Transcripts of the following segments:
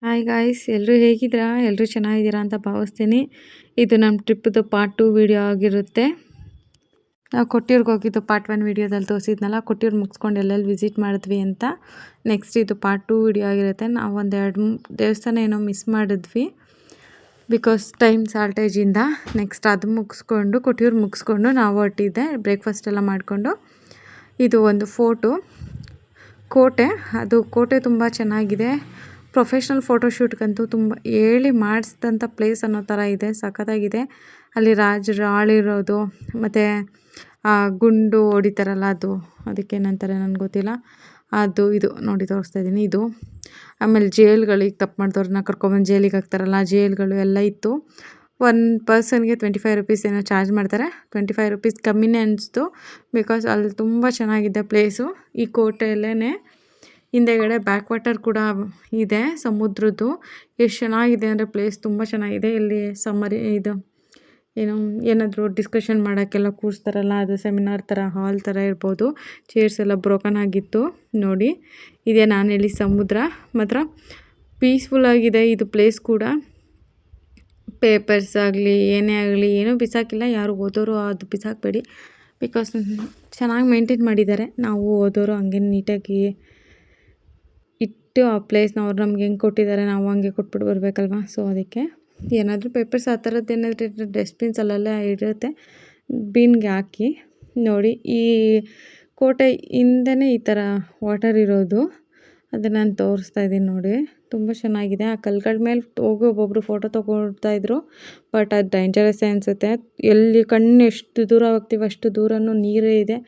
Hi guys, ಎಲ್ಲರೂ ಹೇಗಿದ್ದೀರಾ? ಎಲ್ಲರೂ ಚೆನ್ನಾಗಿದ್ದೀರಾ ಅಂತ ಭಾವಿಸ್ತೀನಿ. ಇದು ನಮ್ಮ ಟ್ರಿಪ್ದು ಪಾರ್ಟ್ 2 ವಿಡಿಯೋ ಆಗಿರುತ್ತೆ. ನಾವು ಕೊಟ್ಟಿಯೂರ್ಗೆ ಹೋಗಿದ್ದು ಪಾರ್ಟ್ 1 ವಿಡಿಯೋದಲ್ಲಿ ತೋರಿಸಿದ್ನಲ್ಲ, ಕೊಟ್ಟಿಯೂರು ಮುಗಿಸ್ಕೊಂಡು ಎಲ್ಲೆಲ್ಲಿ ವಿಸಿಟ್ ಮಾಡಿದ್ವಿ ಅಂತ. ನೆಕ್ಸ್ಟ್ ಇದು ಪಾರ್ಟ್ 2 ವಿಡಿಯೋ ಆಗಿರುತ್ತೆ. ನಾವು ಒಂದು 2-3 ದೇವಸ್ಥಾನ ಏನೋ ಮಿಸ್ ಮಾಡಿದ್ವಿ ಬಿಕಾಸ್ ಟೈಮ್ ಶಾರ್ಟೇಜಿಂದ. ನೆಕ್ಸ್ಟ್ ಅದು ಮುಗಿಸ್ಕೊಂಡು ಕೊಟ್ಟಿಯೂರು ಮುಗಿಸ್ಕೊಂಡು ನಾವು ಹೊರಟಿದ್ದೆ ಬ್ರೇಕ್ಫಾಸ್ಟ್ ಎಲ್ಲ ಮಾಡಿಕೊಂಡು. ಇದು ಒಂದು ಕೋಟೆ. ಅದು ಕೋಟೆ ತುಂಬ ಚೆನ್ನಾಗಿದೆ. ಪ್ರೊಫೆಷ್ನಲ್ ಫೋಟೋಶೂಟ್ಗಂತೂ ತುಂಬ ಹೇಳಿ ಮಾಡಿಸಿದಂಥ ಪ್ಲೇಸ್ ಅನ್ನೋ ಥರ ಇದೆ, ಸಖತ್ತಾಗಿದೆ. ಅಲ್ಲಿ ರಾಜರು ಆಳಿರೋದು ಮತ್ತು ಗುಂಡು ಹೊಡಿತಾರಲ್ಲ ಅದಕ್ಕೇನಂತಾರೆ ನನಗೆ ಗೊತ್ತಿಲ್ಲ. ಇದು ನೋಡಿ ತೋರಿಸ್ತಾ ಇದ್ದೀನಿ. ಇದು ಆಮೇಲೆ ಜೈಲ್ಗಳಿಗೆ ತಪ್ಪು ಮಾಡಿದವ್ರನ್ನ ಕರ್ಕೊಬಂದು ಜೈಲಿಗೆ ಹಾಕ್ತಾರಲ್ಲ, ಜೈಲ್ಗಳು ಎಲ್ಲ ಇತ್ತು. 1 ಪರ್ಸನ್ಗೆ 25 ರುಪೀಸ್ ಏನೋ ಚಾರ್ಜ್ ಮಾಡ್ತಾರೆ. 25 ರುಪೀಸ್ ಕಮ್ಮಿನೇ ಅನಿಸ್ತು ಬಿಕಾಸ್ ಅಲ್ಲಿ ತುಂಬ ಚೆನ್ನಾಗಿದೆ ಪ್ಲೇಸು. ಈ ಕೋಟೆಯಲ್ಲೇ ಹಿಂದೆಗಡೆ ಬ್ಯಾಕ್ ವಾಟರ್ ಕೂಡ ಇದೆ ಸಮುದ್ರದ್ದು. ಎಷ್ಟು ಚೆನ್ನಾಗಿದೆ ಅಂದರೆ ಪ್ಲೇಸ್ ತುಂಬ ಚೆನ್ನಾಗಿದೆ. ಇಲ್ಲಿ ಏನಾದರೂ ಡಿಸ್ಕಷನ್ ಮಾಡೋಕ್ಕೆಲ್ಲ ಕೂರಿಸ್ತಾರಲ್ಲ, ಅದು ಸೆಮಿನಾರ್ ಥರ ಹಾಲ್ ಥರ ಇರ್ಬೋದು. ಚೇರ್ಸ್ ಎಲ್ಲ ಬ್ರೋಕನ್ ಆಗಿತ್ತು ನೋಡಿ. ಇದೇ ನಾನು ಹೇಳಿ ಸಮುದ್ರ. ಮಾತ್ರ ಪೀಸ್ಫುಲ್ಲಾಗಿದೆ ಇದು ಪ್ಲೇಸ್ ಕೂಡ. ಪೇಪರ್ಸ್ ಆಗಲಿ ಏನೇ ಆಗಲಿ ಏನೂ ಬಿಸಾಕಿಲ್ಲ. ಯಾರು ಓದೋರು ಅದು ಬಿಸಾಕಬೇಡಿ ಬಿಕಾಸ್ ಚೆನ್ನಾಗಿ ಮೇಂಟೈನ್ ಮಾಡಿದ್ದಾರೆ. ನಾವು ಓದೋರು ಹಂಗೆ ನೀಟಾಗಿ ಇಟ್ಟು ಆ ಪ್ಲೇಸ್ನ ಅವ್ರು ನಮ್ಗೆ ಹೆಂಗೆ ಕೊಟ್ಟಿದ್ದಾರೆ ನಾವು ಹಂಗೆ ಕೊಟ್ಬಿಟ್ಟು ಬರಬೇಕಲ್ವ. ಸೊ ಅದಕ್ಕೆ ಏನಾದರೂ ಪೇಪರ್ಸ್ ಆ ಥರದ್ದು ಏನಾದರೂ ಡಸ್ಟ್ಬಿನ್ಸ್ ಅಲ್ಲೆಲ್ಲ ಇರುತ್ತೆ, ಬಿನ್ಗೆ ಹಾಕಿ. ನೋಡಿ ಈ ಕೋಟೆ ಹಿಂದೆನೇ ಈ ಥರ ವಾಟರ್ ಇರೋದು. ಅದನ್ನು ನಾನು ತೋರಿಸ್ತಾ ಇದ್ದೀನಿ ನೋಡಿ. ತುಂಬ ಚೆನ್ನಾಗಿದೆ. ಆ ಕಲ್ಗಳ ಮೇಲೆ ಹೋಗಿ ಒಬ್ಬೊಬ್ಬರು ಫೋಟೋ ತೊಗೊಳ್ತಾಯಿದ್ರು. ಬಟ್ ಅದು ಡೇಂಜರಸ್ ಅನಿಸುತ್ತೆ. ಎಲ್ಲಿ ಕಣ್ಣು ಎಷ್ಟು ದೂರ ಹೋಗ್ತೀವಿ ಅಷ್ಟು ದೂರನೂ ನೀರೇ ಇದೆ.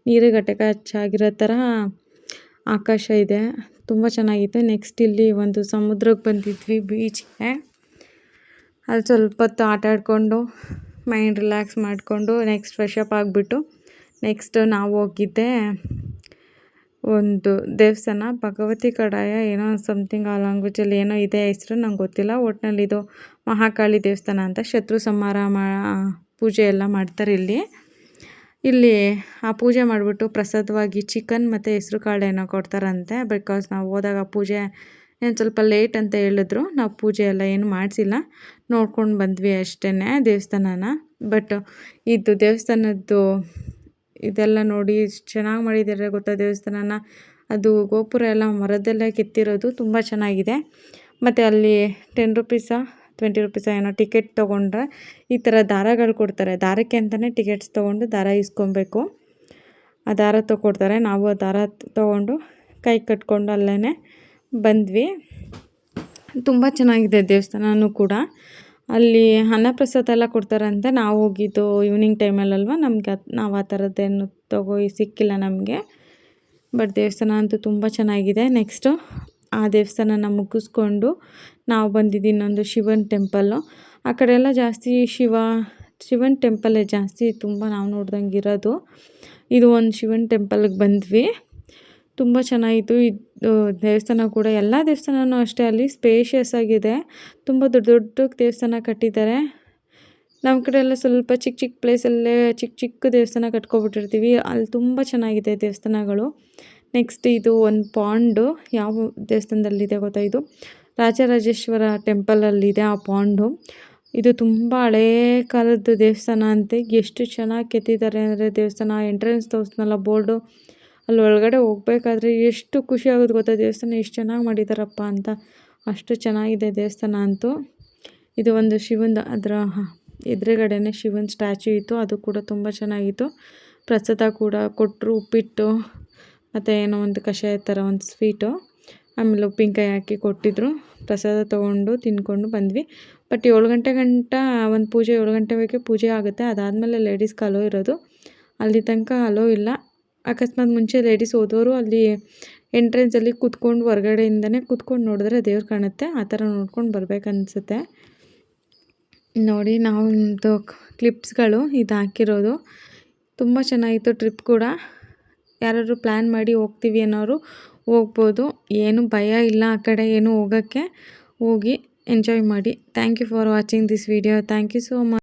ನೀರಿಗೆ ಹಚ್ಚಾಗಿರೋ ಥರ ಆಕಾಶ ಇದೆ. ತುಂಬ ಚೆನ್ನಾಗಿತ್ತು. ನೆಕ್ಸ್ಟ್ ಇಲ್ಲಿ ಒಂದು ಸಮುದ್ರಕ್ಕೆ ಬಂದಿದ್ವಿ, ಬೀಚ್ಗೆ. ಅಲ್ಲಿ ಸ್ವಲ್ಪ ಹೊತ್ತು ಆಟ ಆಡಿಕೊಂಡು ಮೈಂಡ್ ರಿಲ್ಯಾಕ್ಸ್ ಮಾಡಿಕೊಂಡು ನೆಕ್ಸ್ಟ್ ಫ್ರೆಶ್ ಅಪ್ ಆಗಿಬಿಟ್ಟು ನೆಕ್ಸ್ಟ್ ನಾವು ಹೋಗಿದ್ದೆ ಒಂದು ದೇವಸ್ಥಾನ, ಭಗವತಿ ಕಡಾಯ ಏನೋ ಸಮಥಿಂಗ್. ಆ ಲ್ಯಾಂಗ್ವೇಜಲ್ಲಿ ಏನೋ ಇದೆ ಹೆಸರು, ನಂಗೆ ಗೊತ್ತಿಲ್ಲ. ಒಟ್ಟಿನಲ್ಲಿ ಇದು ಮಹಾಕಾಳಿ ದೇವಸ್ಥಾನ ಅಂತ. ಶತ್ರು ಸಂಹಾರ ಪೂಜೆ ಎಲ್ಲ ಮಾಡ್ತಾರೆ ಇಲ್ಲಿ ಆ ಪೂಜೆ ಮಾಡಿಬಿಟ್ಟು ಪ್ರಸಾದವಾಗಿ ಚಿಕನ್ ಮತ್ತು ಹೆಸರು ಕಾಳು ಏನೋ ಕೊಡ್ತಾರಂತೆ. ಬಿಕಾಸ್ ನಾವು ಹೋದಾಗ ಪೂಜೆ ಏನು ಸ್ವಲ್ಪ ಲೇಟ್ ಅಂತ ಹೇಳಿದ್ರು. ನಾವು ಪೂಜೆ ಎಲ್ಲ ಏನು ಮಾಡಿಸಿಲ್ಲ, ನೋಡ್ಕೊಂಡು ಬಂದ್ವಿ ಅಷ್ಟೇ ದೇವಸ್ಥಾನನ. ಬಟ್ ಇದು ದೇವಸ್ಥಾನದ್ದು ಇದೆಲ್ಲ ನೋಡಿ ಚೆನ್ನಾಗಿ ಮಾಡಿದ್ದಾರೆ ಗೊತ್ತಾ ದೇವಸ್ಥಾನನ. ಅದು ಗೋಪುರ ಎಲ್ಲ ಮರದಲ್ಲೇ ಕೆತ್ತಿರೋದು, ತುಂಬ ಚೆನ್ನಾಗಿದೆ. ಮತ್ತು ಅಲ್ಲಿ 10 ರುಪೀಸಾ 20 ರುಪೀಸ ಏನೋ ಟಿಕೆಟ್ ತೊಗೊಂಡ್ರೆ ಈ ಥರ ದಾರಗಳು ಕೊಡ್ತಾರೆ. ದಾರಕ್ಕೆ ಅಂತಲೇ ಟಿಕೆಟ್ಸ್ ತೊಗೊಂಡು ದಾರ ಇಸ್ಕೊಬೇಕು. ಆ ದಾರ ತೊಗೊಡ್ತಾರೆ. ನಾವು ಆ ದಾರ ತೊಗೊಂಡು ಕೈ ಕಟ್ಕೊಂಡು ಅಲ್ಲೇ ಬಂದ್ವಿ. ತುಂಬ ಚೆನ್ನಾಗಿದೆ ದೇವಸ್ಥಾನವೂ ಕೂಡ. ಅಲ್ಲಿ ಅನ್ನಪ್ರಸಾದ ಎಲ್ಲ ಕೊಡ್ತಾರಂತೆ. ನಾವು ಹೋಗಿದ್ದು ಈವ್ನಿಂಗ್ ಟೈಮಲ್ಲಲ್ವ, ನಾವು ಆ ಥರದ್ದೇನು ಸಿಕ್ಕಿಲ್ಲ ನಮಗೆ. ಬಟ್ ದೇವಸ್ಥಾನ ಅಂತೂ ತುಂಬ ಚೆನ್ನಾಗಿದೆ. ನೆಕ್ಸ್ಟು ಆ ದೇವಸ್ಥಾನನ ಮುಗಿಸ್ಕೊಂಡು ನಾವು ಬಂದಿದ್ದು ಇನ್ನೊಂದು ಶಿವನ ಟೆಂಪಲ್ಲು. ಆ ಕಡೆ ಎಲ್ಲ ಜಾಸ್ತಿ ಶಿವನ ಟೆಂಪಲ್ಲೇ ಜಾಸ್ತಿ ತುಂಬ ನಾವು ನೋಡ್ದಂಗೆ ಇರೋದು. ಇದು ಒಂದು ಶಿವನ ಟೆಂಪಲ್ಗೆ ಬಂದ್ವಿ. ತುಂಬ ಚೆನ್ನಾಗಿತ್ತು ಇದು ದೇವಸ್ಥಾನ ಕೂಡ. ಎಲ್ಲ ದೇವಸ್ಥಾನವೂ ಅಷ್ಟೇ ಅಲ್ಲಿ ಸ್ಪೇಷಿಯಸ್ ಆಗಿದೆ. ತುಂಬ ದೊಡ್ಡ ದೊಡ್ಡ ದೇವಸ್ಥಾನ ಕಟ್ಟಿದ್ದಾರೆ. ನಮ್ಮ ಕಡೆ ಎಲ್ಲ ಸ್ವಲ್ಪ ಚಿಕ್ಕ ಚಿಕ್ಕ ಪ್ಲೇಸಲ್ಲೇ ಚಿಕ್ಕ ದೇವಸ್ಥಾನ ಕಟ್ಕೊಬಿಟ್ಟಿರ್ತೀವಿ. ಅಲ್ಲಿ ತುಂಬ ಚೆನ್ನಾಗಿದೆ ದೇವಸ್ಥಾನಗಳು. ನೆಕ್ಸ್ಟ್ ಇದು ಒಂದು ಪಾಂಡು. ಯಾವ ದೇವಸ್ಥಾನದಲ್ಲಿದೆ ಗೊತ್ತಾ? ಇದು ರಾಜರಾಜೇಶ್ವರ ಟೆಂಪಲಲ್ಲಿದೆ ಆ ಪಾಂಡು. ಇದು ತುಂಬ ಹಳೇ ಕಾಲದ ದೇವಸ್ಥಾನ ಅಂತೆ. ಎಷ್ಟು ಚೆನ್ನಾಗಿ ಕೆತ್ತಿದ್ದಾರೆ ಅಂದರೆ ದೇವಸ್ಥಾನ ಎಂಟ್ರೆನ್ಸ್ ತೋರಿಸ್ನಲ್ಲ ಬೋರ್ಡು, ಅಲ್ಲಿ ಒಳಗಡೆ ಹೋಗ್ಬೇಕಾದ್ರೆ ಎಷ್ಟು ಖುಷಿ ಆಗೋದು ಗೊತ್ತಾ, ದೇವಸ್ಥಾನ ಎಷ್ಟು ಚೆನ್ನಾಗಿ ಮಾಡಿದ್ದಾರಪ್ಪ ಅಂತ. ಅಷ್ಟು ಚೆನ್ನಾಗಿದೆ ದೇವಸ್ಥಾನ ಅಂತೂ. ಇದು ಒಂದು ಶಿವಂದು, ಅದರ ಎದುರುಗಡೆನೇ ಶಿವನ ಸ್ಟ್ಯಾಚ್ಯೂ ಇತ್ತು. ಅದು ಕೂಡ ತುಂಬ ಚೆನ್ನಾಗಿತ್ತು. ಪ್ರಸಾದ ಕೂಡ ಕೊಟ್ಟರು, ಉಪ್ಪಿಟ್ಟು ಮತ್ತು ಏನೋ ಒಂದು ಕಷಾಯ ಥರ ಒಂದು ಸ್ವೀಟು, ಆಮೇಲೆ ಉಪ್ಪಿನಕಾಯಿ ಹಾಕಿ ಕೊಟ್ಟಿದ್ದರು. ಪ್ರಸಾದ ತೊಗೊಂಡು ತಿಂದ್ಕೊಂಡು ಬಂದ್ವಿ. ಬಟ್ 7 ಗಂಟೆ ಒಂದು ಪೂಜೆ 7 ಗಂಟೆವರೆಗೆ ಪೂಜೆ ಆಗುತ್ತೆ. ಅದಾದಮೇಲೆ ಲೇಡೀಸ್ಗೆ ಅಲೋ ಇರೋದು. ಅಲ್ಲಿ ತನಕ ಅಲೋ ಇಲ್ಲ. ಅಕಸ್ಮಾತ್ ಮುಂಚೆ ಲೇಡೀಸ್ ಹೋದವರು ಅಲ್ಲಿ ಎಂಟ್ರೆನ್ಸಲ್ಲಿ ಕೂತ್ಕೊಂಡು ಹೊರಗಡೆಯಿಂದನೇ ಕೂತ್ಕೊಂಡು ನೋಡಿದ್ರೆ ದೇವ್ರು ಕಾಣುತ್ತೆ. ಆ ಥರ ನೋಡ್ಕೊಂಡು ಬರ್ಬೇಕನ್ನಿಸುತ್ತೆ ನೋಡಿ. ನಾವೊಂದು ಕ್ಲಿಪ್ಸ್ಗಳು ಇದು ಹಾಕಿರೋದು. ತುಂಬ ಚೆನ್ನಾಗಿತ್ತು ಟ್ರಿಪ್ ಕೂಡ. ಯಾರಾದರೂ ಪ್ಲ್ಯಾನ್ ಮಾಡಿ ಹೋಗ್ತೀವಿ ಅನ್ನೋರು ಹೋಗ್ಬೋದು. ಏನು ಭಯ ಇಲ್ಲ ಆ ಕಡೆ ಏನು ಹೋಗೋಕ್ಕೆ. ಹೋಗಿ ಎಂಜಾಯ್ ಮಾಡಿ. Thank you for watching this video. Thank you so much.